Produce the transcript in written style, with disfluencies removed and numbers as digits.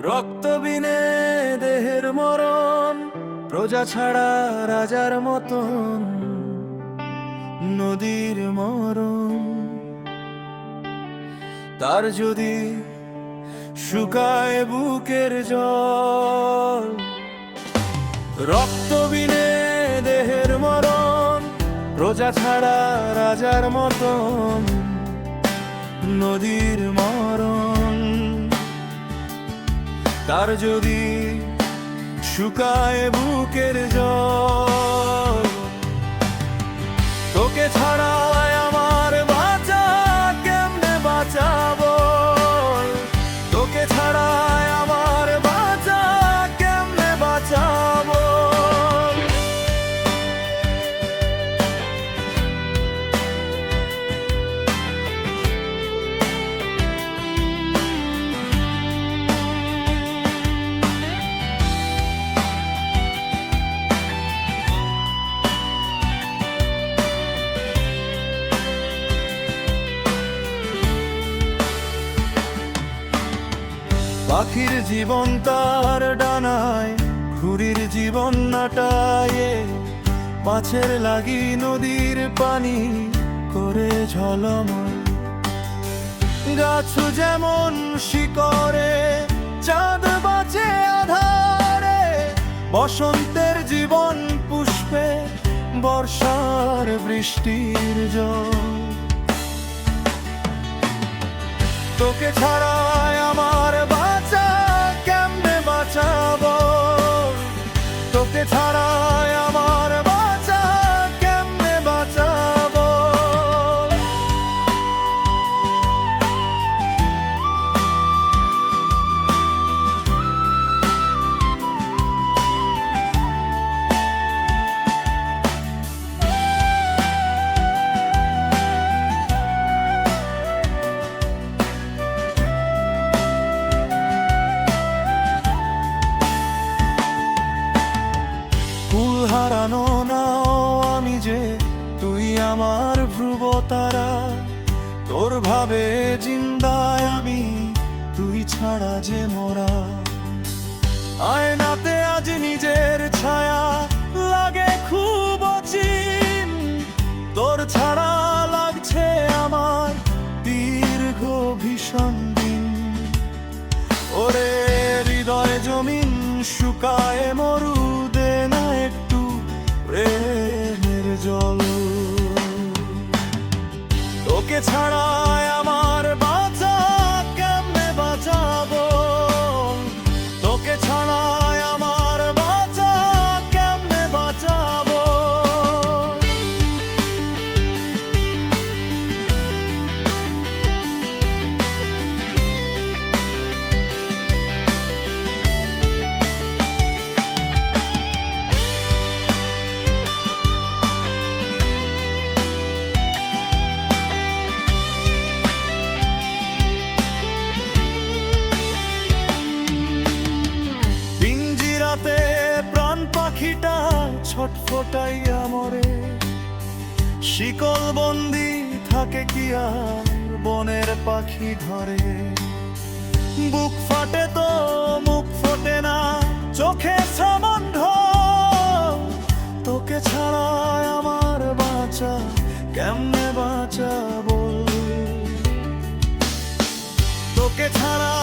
রক্ত বিনে দেহের মরণ, প্রজা ছাড়া রাজার মতন নদীর মরণ। তার যদি শুকায় বুকের জল, রক্ত বিনে দেহের মরণ, প্রজা ছাড়া রাজার মতন নদীর মরণ। তার যদি শুকায় বুকের জল, তোকে ছাড়া আমার বাঁচা কেমনে বাঁচাবো, তোকে ছাড়া আমার বাঁচা কেমনে বাঁচাবো। পাখির জীবন তার ডানায়, ঘুড়ির জীবন নাটায়, মাছের লাগি নদীর পানি করে ঝলমল। গাছ যেমন শিকড়ে, চাঁদ বাঁচে আধারে, বসন্তের জীবন পুষ্পে, বর্ষার বৃষ্টির জল। তোকে ছাড়া আমার বাঁচা কেমনে বাঁচাবো, তোকে ছাড়া আমার বাঁচা কেমনে বাঁচাবো। হারানো নাও আমি যে, তুই আমার ধ্রুব তারা, তোর ভাবে জিন্দায় আমি, তুই ছাড়া যে মোরা। আয়নাতে আজ নিজের ছায়া লাগে খুব অচিন, তোর ছাড়া লাগছে আমার দীর্ঘ ভীষণ দিন। ওরে হৃদয় জমিন শুকায় মরু, দে না একটু প্রেমের জল। তোকে ছাড়া আমার বাঁচা কেমনে বাঁচাবো, তোকে ছাড়া আমার বাঁচা কেমনে বাঁচাবো। প্রাণ পাখিটা ছটফটাইয়া মরে, শিকল বন্দি থাকে কি আর বনের পাখি ধরে। বুক ফাটে তো মুখ ফোটে না, চোখে সামন্ধ, তোকে ছাড়া আমার বাঁচা কেমনে বাঁচাবো, তোকে ছাড়া